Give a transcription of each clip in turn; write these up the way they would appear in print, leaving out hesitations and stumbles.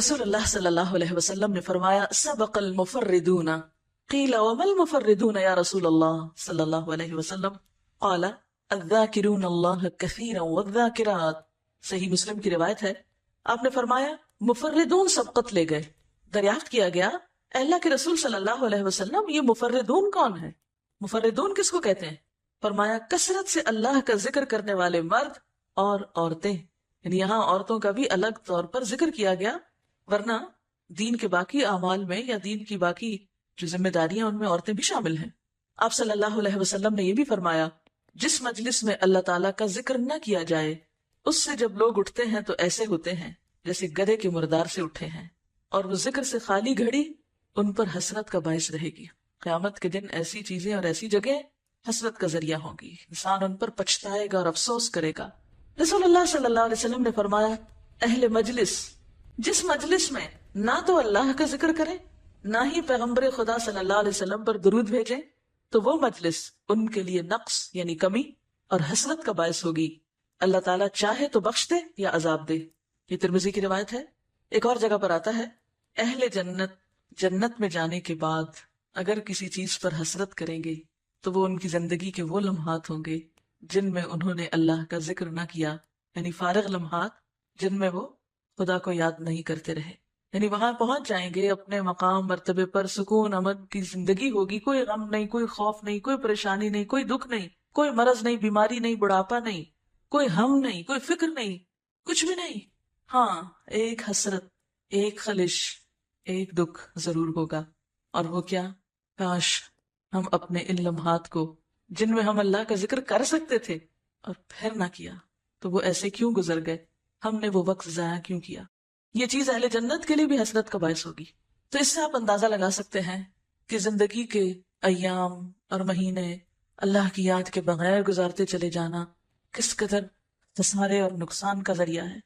رسول اللہ صلی اللہ علیہ وسلم نے فرمایا سبق المفردون قیل وما المفردون یا رسول اللہ صلی اللہ علیہ وسلم قال الذاکرون اللہ کثیرا والذاکرات. صحیح مسلم کی روایت ہے. آپ نے فرمایا مفردون سبقت لے گئے. دریافت کیا گیا اے اللہ کے رسول صلی اللہ علیہ وسلم یہ مفردون کون ہے؟ مفردون کس کو کہتے ہیں؟ فرمایا کثرت سے اللہ کا ذکر کرنے والے مرد اور عورتیں. یعنی یہاں عورتوں کا بھی الگ طور پر ذکر کیا گیا، ورنہ دین کے باقی اعمال میں یا دین کی باقی جو ذمہ داریاں ان میں عورتیں بھی شامل ہیں. آپ صلی اللہ علیہ وسلم نے یہ بھی فرمایا جس مجلس میں اللہ تعالیٰ کا ذکر نہ کیا جائے اس سے جب لوگ اٹھتے ہیں تو ایسے ہوتے ہیں جیسے گدھے کے مردار سے اٹھے ہیں، اور وہ ذکر سے خالی گھڑی ان پر حسرت کا باعث رہے گی. قیامت کے دن ایسی چیزیں اور ایسی جگہ حسرت کا ذریعہ ہوں گی، انسان ان پر پچھتائے گا اور افسوس کرے گا. رسول اللہ صلی اللہ علیہ وسلم نے فرمایا اہل مجلس جس مجلس میں نہ تو اللہ کا ذکر کرے نہ ہی پیغمبر خدا صلی اللہ علیہ وسلم پر درود بھیجے تو وہ مجلس ان کے لیے نقص یعنی کمی اور حسرت کا باعث ہوگی. اللہ تعالیٰ چاہے تو بخش دے یا عذاب دے. یہ ترمذی کی روایت ہے. ایک اور جگہ پر آتا ہے اہل جنت میں جانے کے بعد اگر کسی چیز پر حسرت کریں گے تو وہ ان کی زندگی کے وہ لمحات ہوں گے جن میں انہوں نے اللہ کا ذکر نہ کیا، یعنی فارغ لمحات جن میں وہ خدا کو یاد نہیں کرتے رہے. یعنی وہاں پہنچ جائیں گے اپنے مقام مرتبے پر، سکون امن کی زندگی ہوگی، کوئی غم نہیں، کوئی خوف نہیں، کوئی پریشانی نہیں، کوئی دکھ نہیں، کوئی مرض نہیں، بیماری نہیں، بڑھاپا نہیں، کوئی ہم نہیں، کوئی فکر نہیں، کچھ بھی نہیں. ہاں ایک حسرت، ایک خلش، ایک دکھ ضرور ہوگا، اور وہ کیا؟ کاش ہم اپنے ان لمحات کو جن میں ہم اللہ کا ذکر کر سکتے تھے اور پھر نہ کیا تو وہ ایسے کیوں گزر گئے، ہم نے وہ وقت ضائع کیوں کیا. یہ چیز اہل جنت کے لیے بھی حسرت کا باعث ہوگی. تو اس سے آپ اندازہ لگا سکتے ہیں کہ زندگی کے ایام اور مہینے اللہ کی یاد کے بغیر گزارتے چلے جانا کس قدر خسارے اور نقصان کا ذریعہ ہے،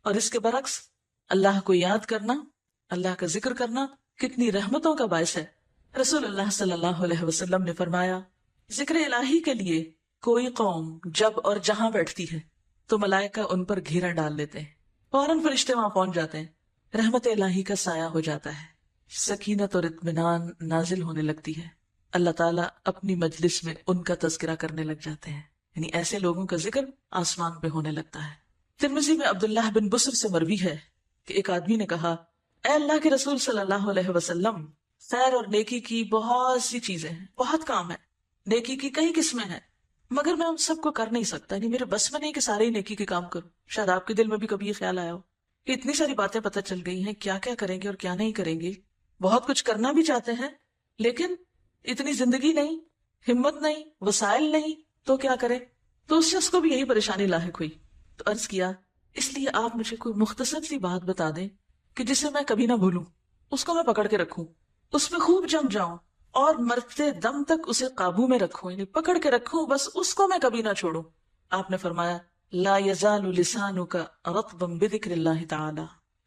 اور اس کے برعکس اللہ کو یاد کرنا، اللہ کا ذکر کرنا کتنی رحمتوں کا باعث ہے. رسول اللہ صلی اللہ علیہ وسلم نے فرمایا ذکر الہی کے لیے کوئی قوم جب اور جہاں بیٹھتی ہے تو ملائکہ ان پر گھیرا ڈال لیتے ہیں، فوراً فرشتے وہاں پہنچ جاتے ہیں، رحمت الہی کا سایہ ہو جاتا ہے، سکینت اور اطمینان نازل ہونے لگتی ہے. اللہ تعالیٰ اپنی مجلس میں ان کا تذکرہ کرنے لگ جاتے ہیں، یعنی ایسے لوگوں کا ذکر آسمان پہ ہونے لگتا ہے. ترمذی میں عبداللہ بن بصر سے مروی ہے کہ ایک آدمی نے کہا اے اللہ کے رسول صلی اللہ علیہ وسلم، خیر اور نیکی کی بہت سی چیزیں ہیں، بہت کام ہے، نیکی کی کئی قسمیں ہیں، مگر میں ان سب کو کر نہیں سکتا، یعنی میرے بس میں نہیں کہ سارے ہی نیکی کے کام کروں. شاید آپ کے دل میں بھی کبھی یہ خیال آیا ہو کہ اتنی ساری باتیں پتہ چل گئی ہیں، کیا کیا کریں گے اور کیا نہیں کریں گے. بہت کچھ کرنا بھی چاہتے ہیں لیکن اتنی زندگی نہیں، ہمت نہیں، وسائل نہیں، تو کیا کریں؟ تو اس شخص کو بھی یہی پریشانی لاحق ہوئی. تو عرض کیا اس لیے آپ مجھے کوئی مختصر سی بات بتا دیں کہ جسے میں کبھی نہ بھولوں، اس کو میں پکڑ کے رکھوں، اس میں خوب جم جاؤں اور مرتے دم تک اسے قابو میں رکھوں، یعنی پکڑ کے رکھوں، بس اس کو میں کبھی نہ چھوڑوں. آپ نے فرمایا لا یزال لسانک رطبا بذکر اللہ تعالی،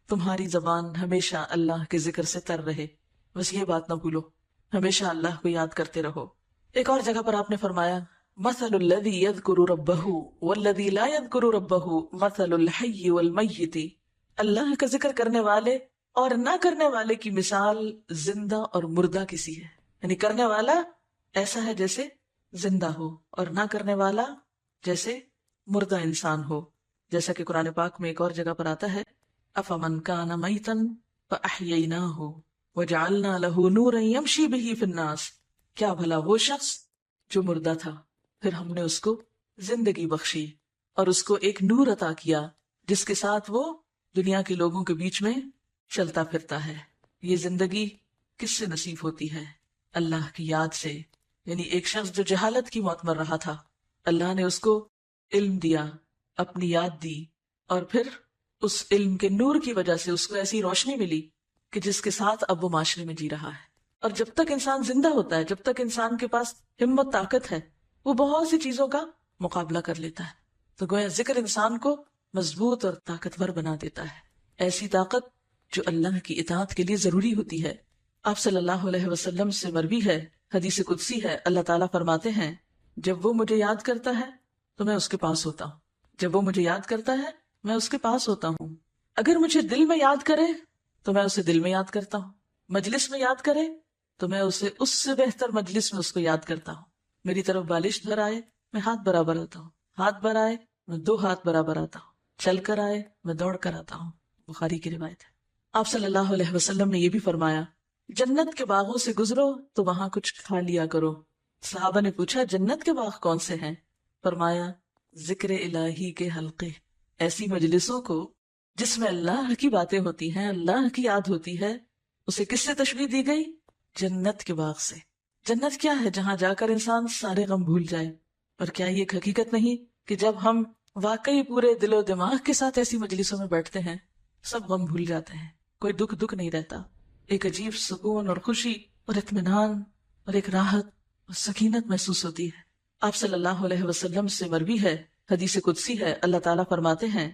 تمہاری زبان ہمیشہ اللہ کے ذکر سے تر رہے، بس یہ بات نہ بھولو، ہمیشہ اللہ کو یاد کرتے رہو. ایک اور جگہ پر آپ نے فرمایا مثل الذی یذکر ربہ والذی لا یذکر ربہ مثل الحی والمیت، اللہ کا ذکر کرنے والے اور نہ کرنے والے کی مثال زندہ اور مردہ کسی ہے. یعنی کرنے والا ایسا ہے جیسے زندہ ہو، اور نہ کرنے والا جیسے مردہ انسان ہو. جیسا کہ قرآن پاک میں ایک اور جگہ پر آتا ہے افمن کان میتا فاحییناہ وجعلنا له نورا یمشی بہ فی الناس، کیا بھلا وہ شخص جو مردہ تھا پھر ہم نے اس کو زندگی بخشی اور اس کو ایک نور عطا کیا جس کے ساتھ وہ دنیا کے لوگوں کے بیچ میں چلتا پھرتا ہے. یہ زندگی کس سے نصیب ہوتی ہے؟ اللہ کی یاد سے. یعنی ایک شخص جو جہالت کی موت مر رہا تھا، اللہ نے اس کو علم دیا، اپنی یاد دی، اور پھر اس علم کے نور کی وجہ سے اس کو ایسی روشنی ملی کہ جس کے ساتھ اب وہ معاشرے میں جی رہا ہے. اور جب تک انسان زندہ ہوتا ہے، جب تک انسان کے پاس ہمت طاقت ہے، وہ بہت سی چیزوں کا مقابلہ کر لیتا ہے. تو گویا ذکر انسان کو مضبوط اور طاقتور بنا دیتا ہے، ایسی طاقت جو اللہ کی اطاعت کے لیے ضروری ہوتی ہے. آپ صلی اللہ علیہ وسلم سے مروی ہے، حدیث قدسی ہے، اللہ تعالیٰ فرماتے ہیں جب وہ مجھے یاد کرتا ہے تو میں اس کے پاس ہوتا ہوں، جب وہ مجھے یاد کرتا ہے میں اس کے پاس ہوتا ہوں. اگر مجھے دل میں یاد کرے تو میں اسے دل میں یاد کرتا ہوں، مجلس میں یاد کرے تو میں اسے اس سے بہتر مجلس میں اس کو یاد کرتا ہوں، میری طرف بالش بھر آئے میں ہاتھ برابر آتا ہوں، ہاتھ بھر آئے میں 2 ہاتھ برابر آتا ہوں، چل کر آئے میں دوڑ کر آتا ہوں۔ بخاری کی روایت ہے۔ آپ صلی اللہ علیہ وسلم نے یہ بھی فرمایا، جنت کے باغوں سے گزرو تو وہاں کچھ کھا لیا کرو۔ صحابہ نے پوچھا جنت کے باغ کون سے ہیں؟ فرمایا ذکر الہی کے حلقے، ایسی مجلسوں کو جس میں اللہ کی باتیں ہوتی ہیں، اللہ کی یاد ہوتی ہے، اسے کس سے تشبیہ دی گئی؟ جنت کے باغ سے۔ جنت کیا ہے؟ جہاں جا کر انسان سارے غم بھول جائے۔ اور کیا یہ ایک حقیقت نہیں کہ جب ہم واقعی پورے دل و دماغ کے ساتھ ایسی مجلسوں میں بیٹھتے ہیں سب غم بھول جاتے ہیں، کوئی دکھ نہیں رہتا، ایک عجیب سکون اور خوشی اور اطمینان اور ایک راحت اور سکینت محسوس ہوتی ہے۔ آپ صلی اللہ علیہ وسلم سے مروی ہے، حدیث قدسی ہے، اللہ تعالیٰ فرماتے ہیں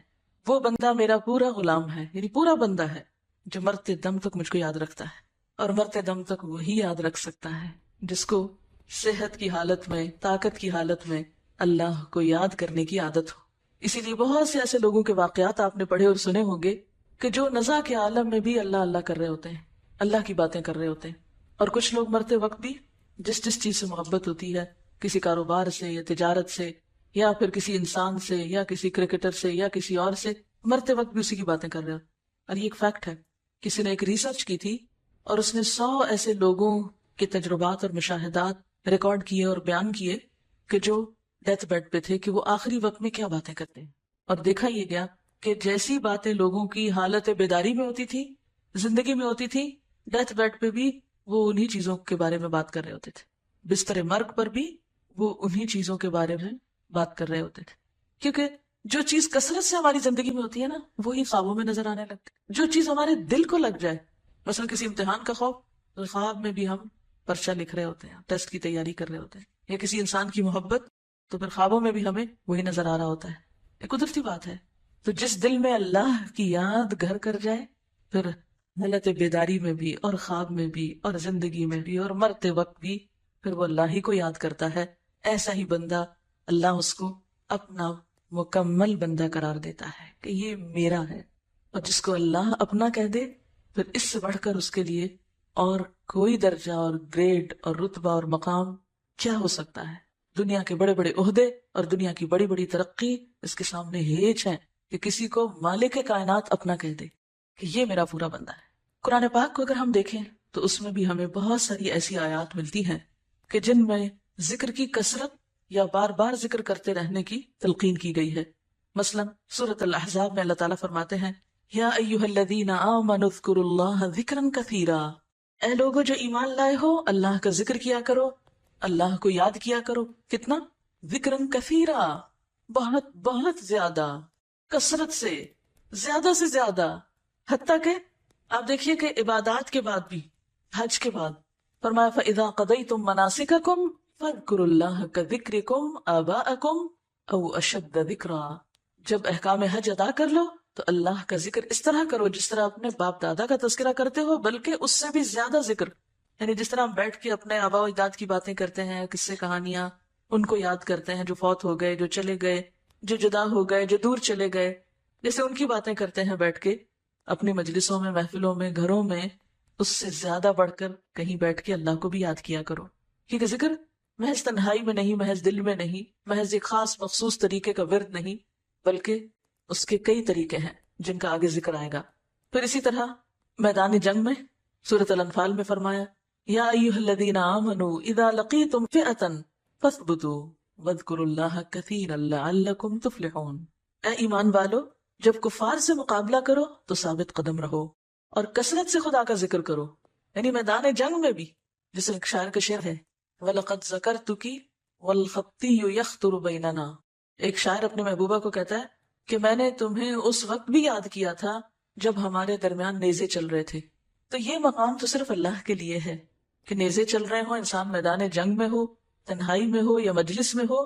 وہ بندہ میرا پورا غلام ہے، یعنی پورا بندہ ہے جو مرتے دم تک مجھ کو یاد رکھتا ہے، اور مرتے دم تک وہی یاد رکھ سکتا ہے جس کو صحت کی حالت میں، طاقت کی حالت میں اللہ کو یاد کرنے کی عادت ہو۔ اسی لیے بہت سے ایسے لوگوں کے واقعات آپ نے پڑھے اور سنے ہوں گے کہ جو نزا کے عالم میں بھی اللہ اللہ کر رہے ہوتے ہیں، اللہ کی باتیں کر رہے ہوتے ہیں، اور کچھ لوگ مرتے وقت بھی جس چیز سے محبت ہوتی ہے، کسی کاروبار سے یا تجارت سے یا پھر کسی انسان سے یا کسی کرکٹر سے یا کسی اور سے، مرتے وقت بھی اسی کی باتیں کر رہے ہوتے ہیں۔ اور یہ ایک فیکٹ ہے، کسی نے ایک ریسرچ کی تھی اور اس نے 100 ایسے لوگوں کے تجربات اور مشاہدات ریکارڈ کیے اور بیان کیے کہ جو ڈیتھ بیڈ پہ تھے کہ وہ آخری وقت میں کیا باتیں کرتے ہیں، اور دیکھا یہ گیا کہ جیسی باتیں لوگوں کی حالت بیداری میں ہوتی تھی، زندگی میں ہوتی تھی، ڈیتھ بیڈ پہ بھی وہ انہی چیزوں کے بارے میں بات کر رہے ہوتے تھے، بستر مرگ پر بھی وہ انہی چیزوں کے بارے میں بات کر رہے ہوتے تھے، کیونکہ جو چیز کثرت سے ہماری زندگی میں ہوتی ہے نا وہی خوابوں میں نظر آنے لگتی ہے۔ جو چیز ہمارے دل کو لگ جائے، مثلا کسی امتحان کا خوف، تو خواب میں بھی ہم پرچہ لکھ رہے ہوتے ہیں، ٹیسٹ کی تیاری کر رہے ہوتے ہیں، یا کسی انسان کی محبت، تو پھر خوابوں میں بھی ہمیں وہی نظر آ رہا ہوتا ہے۔ یہ قدرتی بات ہے۔ تو جس دل میں اللہ کی یاد گھر کر جائے، پھر حالت بیداری میں بھی اور خواب میں بھی اور زندگی میں بھی اور مرتے وقت بھی پھر وہ اللہ ہی کو یاد کرتا ہے۔ ایسا ہی بندہ اللہ اس کو اپنا مکمل بندہ قرار دیتا ہے کہ یہ میرا ہے، اور جس کو اللہ اپنا کہہ دے پھر اس سے بڑھ کر اس کے لیے اور کوئی درجہ اور گریڈ اور رتبہ اور مقام کیا ہو سکتا ہے؟ دنیا کے بڑے بڑے عہدے اور دنیا کی بڑی بڑی ترقی اس کے سامنے ہیچ ہے کہ کسی کو مالک کائنات اپنا کہہ دے کہ یہ میرا پورا بندہ ہے۔ قرآن پاک کو اگر ہم دیکھیں تو اس میں بھی ہمیں بہت ساری ایسی آیات ملتی ہیں کہ جن میں ذکر کی کثرت یا بار بار ذکر کرتے رہنے کی تلقین کی گئی ہے۔ مثلا سورۃ الاحزاب میں اللہ تعالیٰ فرماتے ہیں یا ایھا الذین آمنوا اذکروا اللہ ذکرا کثیرا، اے لوگو جو ایمان لائے ہو اللہ کا ذکر کیا کرو، اللہ کو یاد کیا کرو۔ کتنا؟ ذکرا کثیرا، بہت بہت زیادہ، کثرت سے، زیادہ سے زیادہ، حتیٰ کہ آپ دیکھیے کہ عبادات کے بعد بھی، حج کے بعد فرمایا فَإِذَا قَضَيْتُم مَنَاسِكَكُمْ فَاذْكُرُوا اللَّهَ كَذِكْرِكُمْ آبَاءَكُمْ أَوْ أَشَدَّ ذِكْرًا، جب احکام حج ادا کر لو تو اللہ کا ذکر اس طرح کرو جس طرح اپنے باپ دادا کا تذکرہ کرتے ہو، بلکہ اس سے بھی زیادہ ذکر، یعنی جس طرح ہم بیٹھ کے اپنے آباء و اجداد کی باتیں کرتے ہیں، قصے کہانیاں ان کو یاد کرتے ہیں جو فوت ہو گئے، جو چلے گئے، جو جدا ہو گئے، جو دور چلے گئے، جیسے ان کی باتیں کرتے ہیں بیٹھ کے اپنی مجلسوں میں، محفلوں میں، گھروں میں، اس سے زیادہ بڑھ کر کہیں بیٹھ کے اللہ کو بھی یاد کیا کرو، کیونکہ ذکر محض تنہائی میں نہیں، محض دل میں نہیں، محض ایک خاص مخصوص طریقے کا ورد نہیں، بلکہ اس کے کئی طریقے ہیں جن کا آگے ذکر آئے گا۔ پھر اسی طرح میدان جنگ میں سورۃ الانفال میں فرمایا یا ایھا الذین آمنوا اذا لقیتم فئۃ فاثبتوا واذکروا اللہ کثیرا لعلکم تفلحون، اے ایمان والو جب کفار سے مقابلہ کرو تو ثابت قدم رہو اور کثرت سے خدا کا ذکر کرو، یعنی میدان جنگ میں بھی، جسے ایک شاعر کا شعر ہے وَلَقَدْ ذَكَرْتُكِ وَالْخَطِّيُّ يَخْطُرُ بَيْنَنَا، ایک شاعر اپنے محبوبہ کو کہتا ہے کہ میں نے تمہیں اس وقت بھی یاد کیا تھا جب ہمارے درمیان نیزے چل رہے تھے۔ تو یہ مقام تو صرف اللہ کے لیے ہے کہ نیزے چل رہے ہوں، انسان میدان جنگ میں ہو، تنہائی میں ہو یا مجلس میں ہو،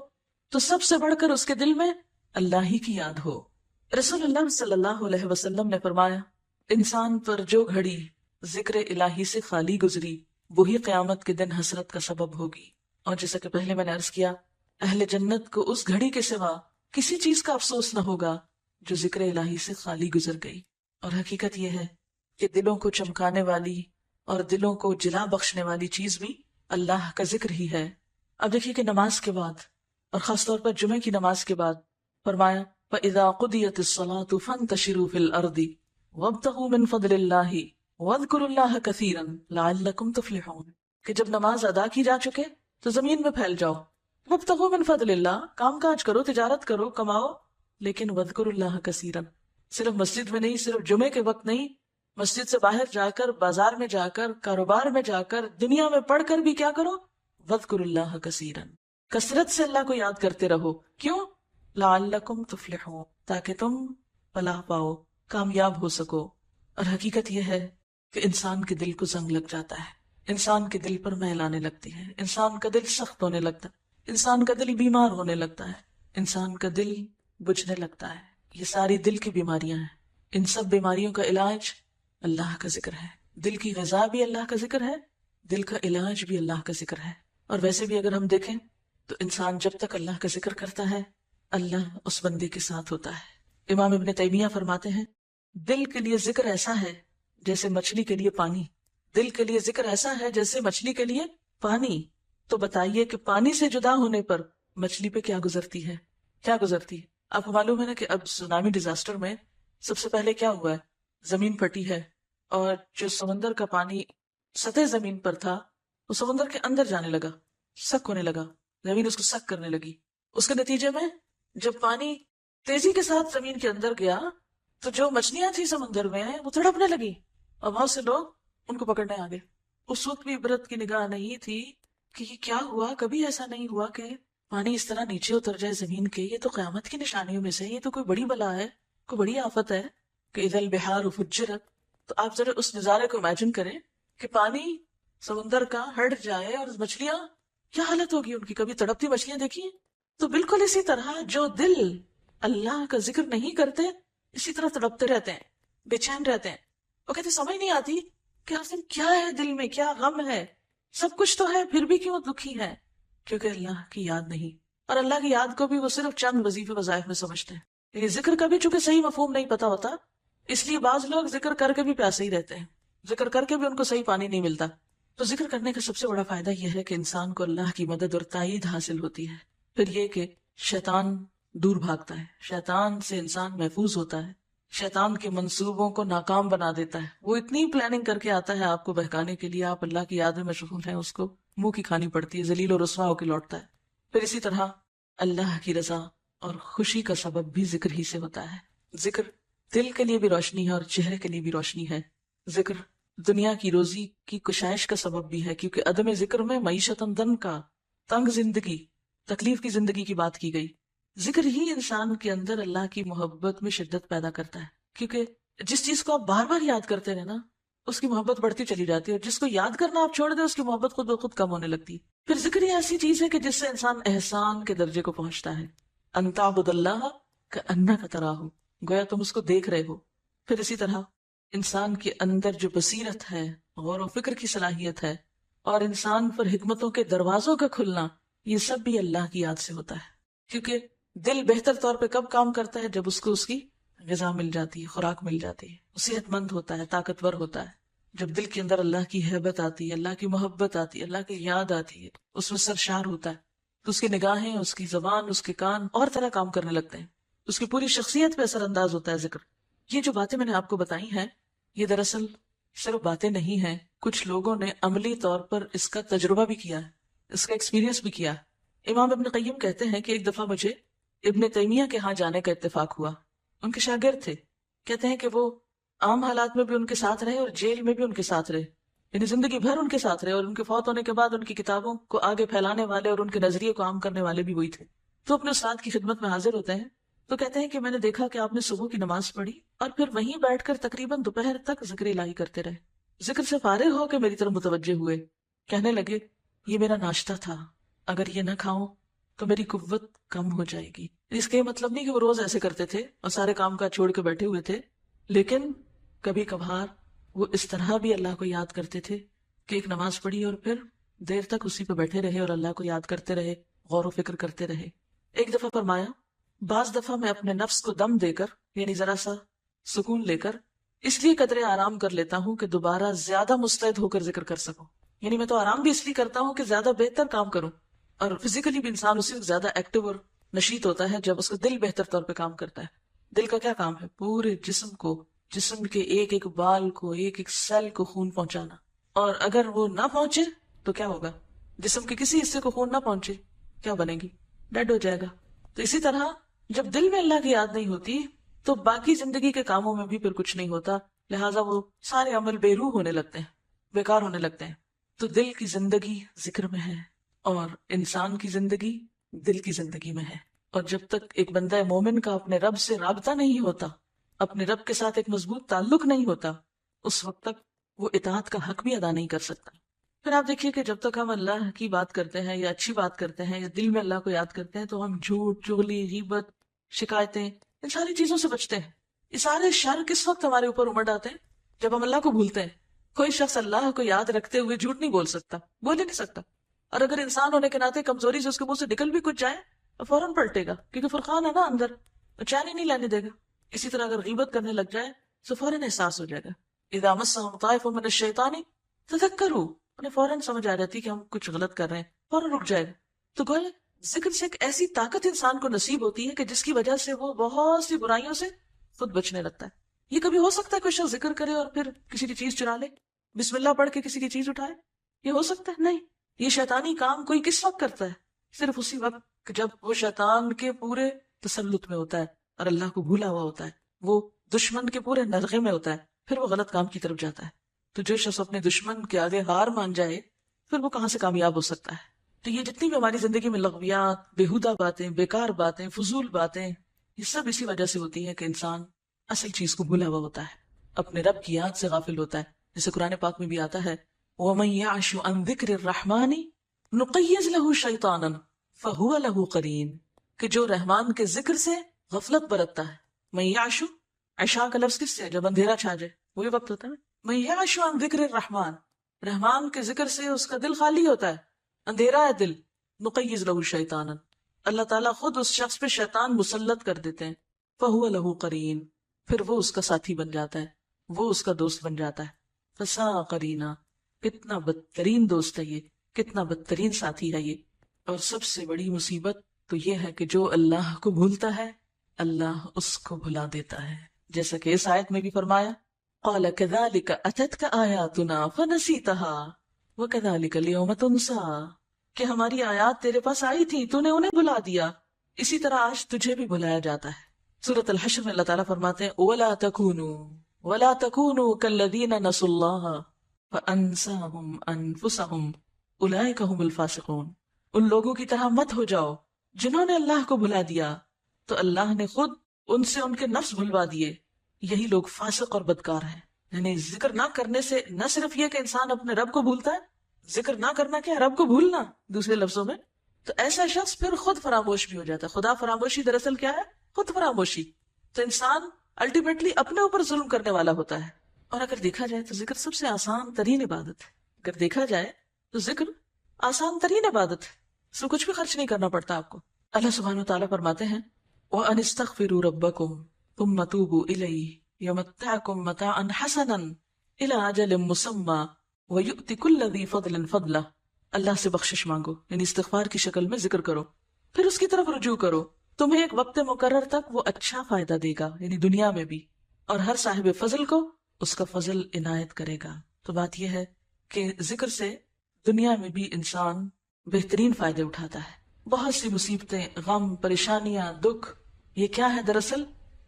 تو سب سے بڑھ کر اس کے دل میں اللہ ہی کی یاد ہو۔ رسول اللہ صلی اللہ علیہ وسلم نے فرمایا انسان پر جو گھڑی ذکر الہی سے خالی گزری وہی قیامت کے دن حسرت کا سبب ہوگی، اور جیسا کہ پہلے میں نے عرض کیا اہل جنت کو اس گھڑی کے سوا کسی چیز کا افسوس نہ ہوگا جو ذکر الہی سے خالی گزر گئی۔ اور حقیقت یہ ہے کہ دلوں کو چمکانے والی اور دلوں کو جلا بخشنے والی چیز بھی اللہ کا ذکر ہی ہے۔ اب دیکھیے کہ نماز کے بعد، اور خاص طور پر جمعے کی نماز کے بعد فرمایا فَإِذَا قُضِيَتِ الصَّلَاةُ فَانْتَشِرُوا فِي الْأَرْضِ وَابْتَغُوا مِنْ فَضْلِ اللَّهِ وَاذْكُرُوا اللَّهَ كَثِيرًا لَعَلَّكُمْ تُفْلِحُونَ، کہ جب نماز ادا کی جا چکے تو زمین میں پھیل جاؤ، وَابْتَغُوا مِنْ فَضْلِ اللَّهِ، کام کاج کرو، تجارت کرو، کماؤ، لیکن وَاذْكُرُوا اللَّهَ كَثِيرًا، صرف مسجد میں نہیں، صرف جمعے کے وقت نہیں، مسجد سے باہر جا کر، بازار میں جا کر، کاروبار میں جا کر، دنیا میں پڑھ کر بھی کیا کرو، وَاذْكُرُوا اللَّهَ كَثِيرًا، کثرت سے اللہ کو یاد کرتے رہو۔ کیوں؟ لعلکم تفلحون، تاکہ تم فلاح پاؤ، کامیاب ہو سکو۔ اور حقیقت یہ ہے کہ انسان کے دل کو زنگ لگ جاتا ہے، انسان کے دل پر میل آنے لگتی ہے، انسان کا دل سخت ہونے لگتا ہے، انسان کا دل بیمار ہونے لگتا ہے، انسان کا دل بجھنے لگتا ہے۔ یہ ساری دل کی بیماریاں ہیں۔ ان سب بیماریوں کا علاج اللہ کا ذکر ہے۔ دل کی غذا بھی اللہ کا ذکر ہے، دل کا علاج بھی اللہ کا ذکر ہے۔ اور ویسے بھی اگر ہم دیکھیں تو انسان جب تک اللہ کا ذکر کرتا ہے، اللہ اس بندے کے ساتھ ہوتا ہے۔ امام ابن تیمیہ فرماتے ہیں دل کے لیے ذکر ایسا ہے جیسے مچھلی کے لیے پانی، دل کے لیے ذکر ایسا ہے جیسے مچھلی کے لیے پانی۔ تو بتائیے کہ پانی سے جدا ہونے پر مچھلی پہ کیا گزرتی ہے، کیا گزرتی ہے؟ آپ کو معلوم ہے نا کہ اب سونامی ڈیزاسٹر میں سب سے پہلے کیا ہوا ہے؟ زمین پھٹی ہے، اور جو سمندر کا پانی سطح زمین پر تھا وہ سمندر کے اندر جانے لگا، سک ہونے لگا، زمین اس کو سک کرنے لگی۔ اس کے نتیجے میں جب پانی تیزی کے ساتھ زمین کے اندر گیا تو جو مچھلیاں تھی سمندر میں وہ تڑپنے لگی، اور بہت سے لوگ ان کو پکڑنے آ گئے۔ اس وقت بھی عبرت کی نگاہ نہیں تھی کہ یہ کیا ہوا، کبھی ایسا نہیں ہوا کہ پانی اس طرح نیچے اتر جائے زمین کے، یہ تو قیامت کی نشانیوں میں سے، یہ تو کوئی بڑی بلا ہے، کوئی بڑی آفت ہے کہ اذا البحار فجرت۔ تو آپ ذرا اس نظارے کو امیجن کریں کہ پانی سمندر کا ہٹ جائے اور مچھلیاں کیا حالت ہوگی ان کی، کبھی تڑپتی مچھلیاں دیکھی ہیں؟ تو بالکل اسی طرح جو دل اللہ کا ذکر نہیں کرتے اسی طرح تڑپتے رہتے ہیں، بے چین رہتے ہیں۔ وہ کہتے سمجھ نہیں آتی کہ آخر کیا ہے دل میں، کیا غم ہے، سب کچھ تو ہے پھر بھی کیوں دکھی ہے؟ کیونکہ اللہ کی یاد نہیں، اور اللہ کی یاد کو بھی وہ صرف چند وظیفے وظائف میں سمجھتے ہیں۔ یہ ذکر کا بھی چونکہ صحیح مفہوم نہیں پتا ہوتا، اس لیے بعض لوگ ذکر کر کے بھی پیاسے ہی رہتے ہیں، ذکر کر کے بھی ان کو صحیح پانی نہیں ملتا۔ تو ذکر کرنے کا سب سے بڑا فائدہ یہ ہے کہ انسان کو اللہ کی مدد اور تائید حاصل ہوتی ہے۔ پھر یہ کہ شیطان دور بھاگتا ہے، شیطان سے انسان محفوظ ہوتا ہے، شیطان کے منصوبوں کو ناکام بنا دیتا ہے۔ وہ اتنی پلاننگ کر کے آتا ہے آپ کو بہکانے کے لیے، آپ اللہ کی یاد میں مشغول ہیں، اس کو منہ کی کھانی پڑتی ہے، ذلیل و رسوا ہو کے لوٹتا ہے۔ پھر اسی طرح اللہ کی رضا اور خوشی کا سبب بھی ذکر ہی سے ہوتا ہے۔ ذکر دل کے لیے بھی روشنی ہے اور چہرے کے لیے بھی روشنی ہے۔ ذکر دنیا کی روزی کی کشائش کا سبب بھی ہے، کیونکہ عدم ذکر میں معیشت دن کا، تنگ زندگی، تکلیف کی زندگی کی بات کی گئی۔ ذکر ہی انسان کے اندر اللہ کی محبت میں شدت پیدا کرتا ہے، کیونکہ جس چیز کو آپ بار بار یاد کرتے رہے نا اس کی محبت بڑھتی چلی جاتی ہے، اور جس کو یاد کرنا آپ چھوڑ دیں اس کی محبت خود بخود کم ہونے لگتی ہے۔ پھر ذکر یہ ایسی چیز ہے کہ جس سے انسان احسان کے درجے کو پہنچتا ہے، ان تعبد اللہ کأنک تراہ، گویا تم اس کو دیکھ رہے ہو۔ پھر اسی طرح انسان کے اندر جو بصیرت ہے، غور و فکر کی صلاحیت ہے، اور انسان پر حکمتوں کے دروازوں کا کھلنا، یہ سب بھی اللہ کی یاد سے ہوتا ہے۔ کیونکہ دل بہتر طور پہ کب کام کرتا ہے؟ جب اس کو اس کی غذا مل جاتی ہے، خوراک مل جاتی ہے، وہ صحت مند ہوتا ہے، طاقتور ہوتا ہے۔ جب دل کے اندر اللہ کی ہیبت آتی ہے، اللہ کی محبت آتی ہے، اللہ کی یاد آتی ہے، اس میں سرشار ہوتا ہے، تو اس کی نگاہیں، اس کی زبان، اس کے کان اور طرح کام کرنے لگتے ہیں، اس کی پوری شخصیت پہ اثر انداز ہوتا ہے ذکر۔ یہ جو باتیں میں نے آپ کو بتائی ہیں یہ دراصل صرف باتیں نہیں ہیں، کچھ لوگوں نے عملی طور پر اس کا تجربہ بھی کیا ہے، اس کا ایکسپیرینس بھی کیا ہے۔ امام ابن قیم کہتے ہیں کہ ایک دفعہ مجھے ابن تیمیہ کے ہاں جانے کا اتفاق ہوا، ان کے شاگرد تھے۔ کہتے ہیں کہ وہ عام حالات میں بھی ان کے ساتھ رہے اور جیل میں بھی ان کے ساتھ رہے، یعنی زندگی بھر ان کے ساتھ رہے، اور ان کے فوت ہونے کے بعد ان کی کتابوں کو آگے پھیلانے والے اور ان کے نظریے کو عام کرنے والے بھی وہی تھے۔ تو اپنے استاد کی خدمت میں حاضر ہوتے ہیں، تو کہتے ہیں کہ میں نے دیکھا کہ آپ نے صبح کی نماز پڑھی اور پھر وہیں بیٹھ کر تقریباً دوپہر تک ذکر الہی کرتے رہے۔ ذکر سے فارغ ہو کے میری طرف متوجہ ہوئے، کہنے لگے یہ میرا ناشتہ تھا، اگر یہ نہ کھاؤں تو میری قوت کم ہو جائے گی۔ اس کا یہ مطلب نہیں کہ وہ روز ایسے کرتے تھے اور سارے کام کاج چھوڑ کے بیٹھے ہوئے تھے، لیکن کبھی کبھار وہ اس طرح بھی اللہ کو یاد کرتے تھے کہ ایک نماز پڑھی اور پھر دیر تک اسی پہ بیٹھے رہے اور اللہ کو یاد کرتے رہے، غور و فکر کرتے رہے۔ ایک دفعہ فرمایا بعض دفعہ میں اپنے نفس کو دم دے کر، یعنی ذرا سا سکون لے کر اس لیے قدرے آرام کر لیتا ہوں کہ دوبارہ زیادہ مستعد ہو کر ذکر کر سکوں. یعنی میں تو آرام بھی اس لیے کرتا ہوں کہ زیادہ بہتر کام کروں. اور فزیکلی بھی انسان اسی وقت زیادہ ایکٹیو اور نشیط ہوتا ہے جب اس کا دل بہتر طور پہ کام کرتا ہے. دل کا کیا کام ہے؟ پورے جسم کے ایک ایک بال کو، ایک ایک سیل کو خون پہنچانا. اور اگر وہ نہ پہنچے تو کیا ہوگا؟ جسم کے کسی حصے کو خون نہ پہنچے کیا بنے گی؟ ڈیڈ ہو جائے گا. تو اسی طرح جب دل میں اللہ کی یاد نہیں ہوتی تو باقی زندگی کے کاموں میں بھی پھر کچھ نہیں ہوتا. لہٰذا وہ سارے عمل بے روح ہونے لگتے ہیں، بیکار ہونے لگتے ہیں. تو دل کی زندگی ذکر میں ہے، اور انسان کی زندگی دل کی زندگی میں ہے. اور جب تک ایک بندہ مومن کا اپنے رب سے رابطہ نہیں ہوتا، اپنے رب کے ساتھ ایک مضبوط تعلق نہیں ہوتا، اس وقت تک وہ اطاعت کا حق بھی ادا نہیں کر سکتا. پھر آپ دیکھیے کہ جب تک ہم اللہ کی بات کرتے ہیں یا اچھی بات کرتے ہیں یا دل میں اللہ کو یاد کرتے ہیں تو ہم جھوٹ، چغلی، غیبت، شکایتیں، ان ساری چیزوں سے بچتے ہیں. یہ سارے شر کس وقت ہمارے اوپر امڑ آتے ہیں؟ جب ہم اللہ کو بھولتے ہیں. کوئی شخص اللہ کو یاد رکھتے ہوئے جھوٹ نہیں بول سکتا، بول ہی نہیں سکتا. اور اگر انسان ہونے کے ناطے کمزوری سے اس کے منہ سے نکل بھی کچھ جائے تو فوراً پلٹے گا، کیونکہ فرقان ہے نا اندر، چین ہی نہیں لینے دے گا. اسی طرح اگر غیبت کرنے لگ جائے تو فوراً احساس ہو جائے گا. اذا مسهم طائف من الشیطان تذکروا، انہیں فوراً سمجھ آ جاتی کہ ہم کچھ غلط کر رہے ہیں، فوراً رک جائے گا. تو گویا ذکر سے ایک ایسی طاقت انسان کو نصیب ہوتی ہے کہ جس کی وجہ سے وہ بہت سی برائیوں سے خود بچنے لگتا ہے. یہ کبھی ہو سکتا ہے کوئی شخص ذکر کرے اور پھر کسی کی چیز چرا لے، بسم اللہ پڑھ کے کسی کی چیز اٹھائے؟ یہ ہو سکتا ہے؟ نہیں. یہ شیطانی کام کوئی کس وقت کرتا ہے؟ صرف اسی وقت جب وہ شیطان کے پورے تسلط میں ہوتا ہے اور اللہ کو بھولا ہوا ہوتا ہے، وہ دشمن کے پورے نرغے میں ہوتا ہے، پھر وہ غلط کام کی طرف جاتا ہے. تو جو شخص اپنے دشمن کے آگے ہار مان جائے پھر وہ کہاں سے کامیاب ہو سکتا ہے؟ تو یہ جتنی بھی ہماری زندگی میں لغویات، بیہودہ باتیں، بیکار باتیں، فضول باتیں، یہ سب اسی وجہ سے ہوتی ہے کہ انسان اصل چیز کو بھولا ہوا ہوتا ہے، اپنے رب کی یاد سے غافل ہوتا ہے. جیسے قرآن پاک میں بھی آتا ہے وَمَن يَعْشُ عَن ذِكْرِ الرَّحْمَنِ نُقَيِّضْ لَهُ شَيْطَانًا فَهُوَ لَهُ قَرِينٌ، کہ جو رحمان کے ذکر سے غفلت برتتا ہے. من یعشو، عشاء کا لفظ کس سے؟ جب اندھیرا چھا جائے وہی وقت ہوتا ہے. من یعشو عن ذکر الرحمن، رحمان کے ذکر سے اس کا دل خالی ہوتا ہے، اندھیرا ہے دل. نقیض لہ شیطانا، اللہ تعالیٰ خود اس شخص پہ شیطان مسلط کر دیتے ہیں. فہو لہ قرین، پھر وہ اس کا ساتھی بن جاتا ہے، وہ اس کا دوست بن جاتا ہے. فسا قرینا، کتنا بدترین دوست ہے یہ، کتنا بدترین ساتھی ہے یہ. اور سب سے بڑی مصیبت تو یہ ہے کہ جو اللہ کو بھولتا ہے اللہ اس کو بھلا دیتا ہے. جیسا کہ اس آیت میں بھی فرمایا قال كذلك اتتك آیاتنا فنسیتها وكذلك اليوم تنسى، کہ ہماری آیات تیرے پاس آئی تھی تو نے انہیں بھلا دیا، اسی طرح آج تجھے بھی بھلایا جاتا ہے. سورۃ الحشر میں اللہ تعالیٰ فرماتے ہیں وَلَا تَكُونُوا كَالَّذِينَ نَسُوا اللَّهَ فَأَنسَاهُمْ أَنفُسَهُمْ أُولَئِكَ هُمُ الْفَاسِقُونَ، ان لوگوں کی طرح مت ہو جاؤ جنہوں نے اللہ کو بھلا دیا تو اللہ نے خود ان سے ان کے نفس بھلوا دیے، یہی لوگ فاسق اور بدکار ہیں. یعنی ذکر نہ کرنے سے نہ صرف یہ کہ انسان اپنے رب کو بھولتا ہے، ذکر نہ کرنا کیا؟ رب کو بھولنا دوسرے لفظوں میں. تو ایسا شخص پھر خود فراموش بھی ہو جاتا ہے. خدا فراموشی دراصل کیا ہے؟ خود فراموشی. تو انسان الٹیمیٹلی اپنے اوپر ظلم کرنے والا ہوتا ہے. اور اگر دیکھا جائے تو ذکر سب سے آسان ترین عبادت ہے. اگر دیکھا جائے تو ذکر آسان ترین عبادت ہے، اس میں کچھ بھی خرچ نہیں کرنا پڑتا آپ کو. اللہ سبحانہ وتعالیٰ فرماتے ہیں وَأَنِ اسْتَغْفِرُوا رَبَّكُمْ ثُمَّ تُوبُوا إِلَيْهِ يَمَتِّعْكُمْ مَتَاعًا حَسَنًا إِلَىٰ أَجَلٍ مُّسَمًّى وَيُؤْتِ كُلَّ ذِي فَضْلٍ فَضْلَهُ. اللہ سے بخشش مانگو، یعنی استغفار کی شکل میں ذکر کرو، پھر اس کی طرف رجوع کرو، تمہیں ایک وقت مقرر تک وہ اچھا فائدہ دے گا، یعنی دنیا میں بھی، اور ہر صاحب فضل کو اس کا فضل عنایت کرے گا. تو بات یہ ہے کہ ذکر سے دنیا میں بھی انسان بہترین فائدے اٹھاتا ہے. بہت سی مصیبتیں، غم، پریشانیاں، دکھ، یہ کیا ہے؟ دراصل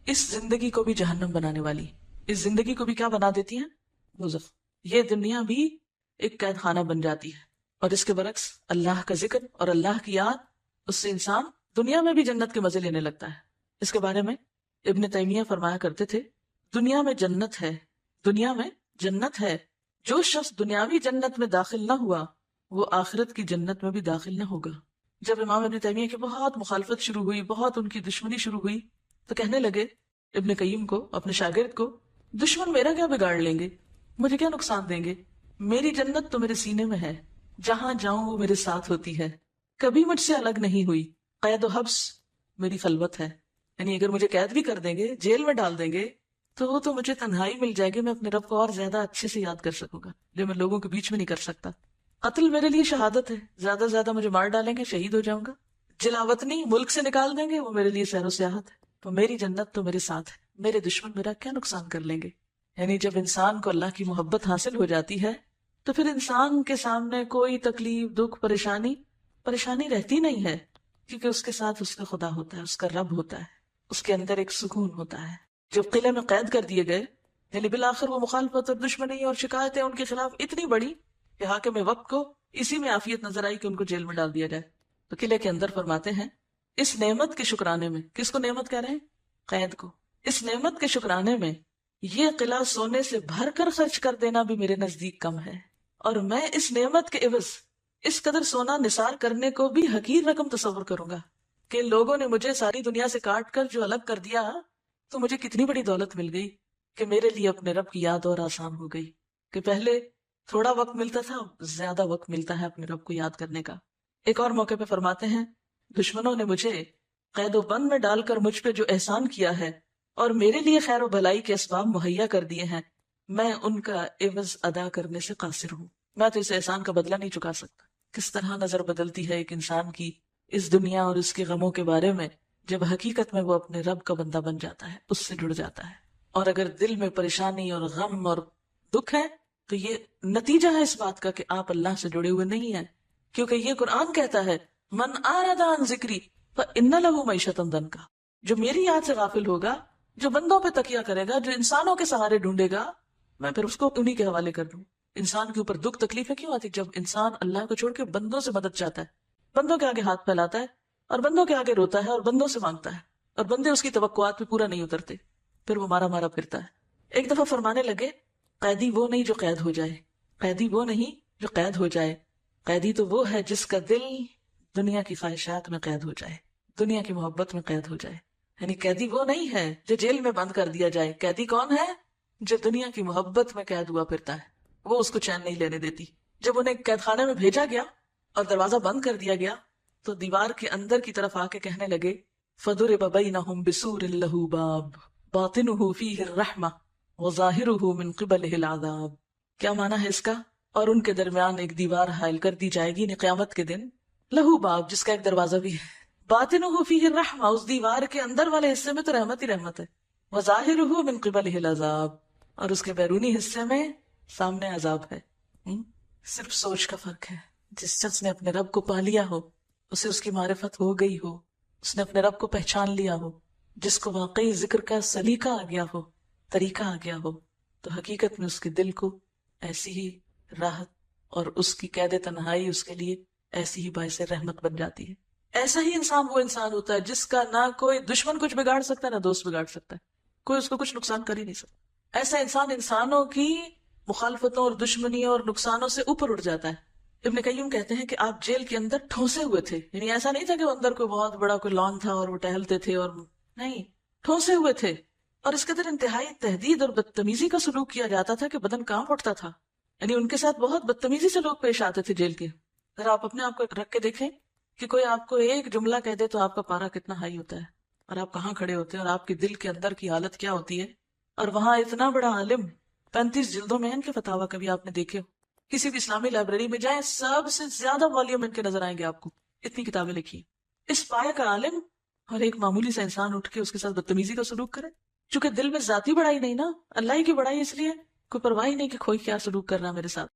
اس زندگی کو بھی جہنم بنانے والی، اس زندگی کو بھی کیا بنا دیتی ہیں؟ دوزخ. یہ دنیا بھی ایک قید خانہ بن جاتی ہے. اور اس کے برعکس اللہ کا ذکر اور اللہ کی یاد، اس سے انسان دنیا میں بھی جنت کے مزے لینے لگتا ہے. اس کے بارے میں ابن تیمیہ فرمایا کرتے تھے دنیا میں جنت ہے، دنیا میں جنت ہے، جو شخص دنیاوی جنت میں داخل نہ ہوا وہ آخرت کی جنت میں بھی داخل نہ ہوگا. جب امام ابن تیمیہ کی بہت مخالفت شروع ہوئی، بہت ان کی دشمنی شروع ہوئی، تو کہنے لگے ابن قیم کو، اپنے شاگرد کو، دشمن میرا کیا بگاڑ لیں گے، مجھے کیا نقصان دیں گے، میری جنت تو میرے سینے میں ہے، جہاں جاؤں وہ میرے ساتھ ہوتی ہے، کبھی مجھ سے الگ نہیں ہوئی. قید و حبس میری خلوت ہے، یعنی اگر مجھے قید بھی کر دیں گے، جیل میں ڈال دیں گے، تو وہ تو مجھے تنہائی مل جائے گی، میں اپنے رب کو اور زیادہ اچھے سے یاد کر سکوں گا، جو میں لوگوں کے بیچ میں نہیں کر سکتا۔ قتل میرے لیے شہادت ہے، زیادہ سے زیادہ مجھے مار ڈالیں گے، شہید ہو جاؤں گا۔ جلاوطنی ملک سے نکال دیں گے، وہ میرے لیے سیر و سیاحت ہے۔ تو میری جنت تو میرے ساتھ ہے، میرے دشمن میرا کیا نقصان کر لیں گے؟ یعنی جب انسان کو اللہ کی محبت حاصل ہو جاتی ہے تو پھر انسان کے سامنے کوئی تکلیف، دکھ، پریشانی رہتی نہیں ہے، کیونکہ اس کے ساتھ اس کا خدا ہوتا ہے، اس کا رب ہوتا ہے، اس کے اندر ایک سکون ہوتا ہے۔ جو قلعے میں قید کر دیے گئے، یعنی بالآخر وہ مخالفت اور دشمنی اور شکایتیں ان کے خلاف اتنی بڑی کہ حاکم وقت کو اسی میں عافیت نظر آئی کہ ان کو جیل میں ڈال دیا جائے۔ تو قلعے کے اندر فرماتے ہیں اس نعمت کے شکرانے میں، کس کو نعمت کہہ رہے ہیں؟ قید کو۔ اس نعمت کے شکرانے میں یہ قلعہ سونے سے بھر کر خرچ کر دینا بھی میرے نزدیک کم ہے، اور میں اس نعمت کے عوض اس قدر سونا نثار کرنے کو بھی حقیر رقم تصور کروں گا کہ لوگوں نے مجھے ساری دنیا سے کاٹ کر جو الگ کر دیا، تو مجھے کتنی بڑی دولت مل گئی کہ میرے لیے اپنے رب کی یاد اور آسان ہو گئی، کہ پہلے تھوڑا وقت ملتا تھا، زیادہ وقت ملتا ہے اپنے رب کو یاد کرنے کا۔ ایک اور موقع پہ فرماتے ہیں دشمنوں نے مجھے قید و بند میں ڈال کر مجھ پہ جو احسان کیا ہے اور میرے لیے خیر و بھلائی کے اسباب مہیا کر دیے ہیں، میں ان کا عوض ادا کرنے سے قاصر ہوں، میں تو اس احسان کا بدلہ نہیں چکا سکتا۔ کس طرح نظر بدلتی ہے ایک انسان کی اس دنیا اور اس کے غموں کے بارے میں جب حقیقت میں وہ اپنے رب کا بندہ بن جاتا ہے، اس سے جڑ جاتا ہے۔ اور اگر دل میں پریشانی اور غم اور دکھ ہے تو یہ نتیجہ ہے اس بات کا کہ آپ اللہ سے جڑے ہوئے نہیں ہیں، کیونکہ یہ قرآن کہتا ہے من اعرض عن ذکری فإن له معیشۃ ضنکا، جو میری یاد سے غافل ہوگا، جو بندوں پہ تکیہ کرے گا، جو انسانوں کے سہارے ڈھونڈے گا، میں پھر اس کو انہی کے حوالے کر دوں۔ انسان کے اوپر دکھ تکلیفیں کیوں آتی؟ جب انسان اللہ کو چھوڑ کے بندوں سے مدد چاہتا ہے، بندوں کے آگے ہاتھ پھیلاتا ہے اور بندوں کے آگے روتا ہے اور بندوں سے مانگتا ہے، اور بندے اس کی توقعات پہ پورا نہیں اترتے، پھر وہ مارا مارا پھرتا ہے۔ ایک دفعہ فرمانے لگے قیدی وہ نہیں جو قید ہو جائے، قیدی وہ نہیں جو قید ہو جائے، قیدی تو وہ ہے جس کا دل دنیا کی خواہشات میں قید ہو جائے، دنیا کی محبت میں قید ہو جائے۔ یعنی قیدی وہ نہیں ہے جو جیل میں بند کر دیا جائے، قیدی کون ہے؟ جو دنیا کی محبت میں قید ہوا پھرتا ہے، وہ اس کو چین نہیں لینے دیتی۔ جب انہیں قید خانے میں بھیجا گیا اور دروازہ بند کر دیا گیا تو دیوار کے اندر کی طرف آ کے کہنے لگے فَضُرِبَ بَيْنَهُمْ بِسُورٍ لَهُ بَابٌ بَاطِنُهُ فِيهِ الرَّحْمَةُ وَظَاهِرُهُ مِنْ قِبَلِهِ الْعَذَابُ۔ کیا معنی ہے اس کا؟ اور ان کے درمیان ایک دیوار حائل کر دی جائے گی قیامت کے دن، لہو باب، جس کا ایک دروازہ بھی ہے، باطنُهُ فِيهِ الرَّحْمَةُ، اس دیوار کے اندر والے حصے میں تو رحمت ہی رحمت ہے، وَظَاهِرُهُ مِنْ قِبَلِهِ الْعَذَابُ، اور اس کے بیرونی حصے میں سامنے عذاب ہے۔ صرف سوچ کا فرق ہے۔ جس شخص نے اپنے رب کو پا لیا ہو، اسے اس کی معرفت ہو گئی ہو، اس نے اپنے رب کو پہچان لیا ہو، جس کو واقعی ذکر کا سلیقہ آ گیا ہو، طریقہ آ گیا ہو، تو حقیقت میں اس کے دل کو ایسی ہی راحت اور اس کی قید تنہائی اس کے لیے ایسی ہی باعث رحمت بن جاتی ہے۔ ایسا ہی انسان وہ انسان ہوتا ہے جس کا نہ کوئی دشمن کچھ بگاڑ سکتا ہے، نہ دوست بگاڑ سکتا ہے، کوئی اس کو کچھ نقصان کر ہی نہیں سکتا۔ ایسا انسان انسانوں کی مخالفتوں اور دشمنی اور نقصانوں سے اوپر اٹھ جاتا ہے۔ ابن قیم کہتے ہیں کہ آپ جیل کے اندر ٹھونسے ہوئے تھے، یعنی ایسا نہیں تھا کہ وہ اندر کوئی بہت بڑا کوئی لان تھا اور وہ ٹہلتے تھے، اور نہیں، ٹھونسے ہوئے تھے، اور اس قدر انتہائی تہدید اور بدتمیزی کا سلوک کیا جاتا تھا کہ بدن کانپ اٹھتا تھا۔ یعنی ان کے ساتھ بہت بدتمیزی سے لوگ پیش آتے تھے جیل کے۔ ذرا آپ اپنے آپ کو رکھ کے دیکھیں کہ کوئی آپ کو ایک جملہ کہہ دے تو آپ کا پارا کتنا ہائی ہوتا ہے، اور آپ کہاں کھڑے ہوتے ہیں، اور آپ کے دل کے اندر کی حالت کیا ہوتی ہے۔ اور وہاں اتنا بڑا عالم، 35 جلدوں میں ان کے فتاویٰ کبھی آپ نے دیکھے ہو؟ کسی بھی اسلامی لائبریری میں جائیں، سب سے زیادہ والیوم ان کے نظر آئیں گے آپ کو، اتنی کتابیں لکھی۔ اس پائے کا عالم اور ایک معمولی سا انسان اٹھ کے اس کے ساتھ بدتمیزی کا سلوک کرے، چونکہ دل میں ذاتی بڑائی نہیں نا، اللہ ہی کی بڑائی، اس لیے کوئی پرواہ نہیں کہ کوئی کیا سلوک کر رہا ہے میرے ساتھ۔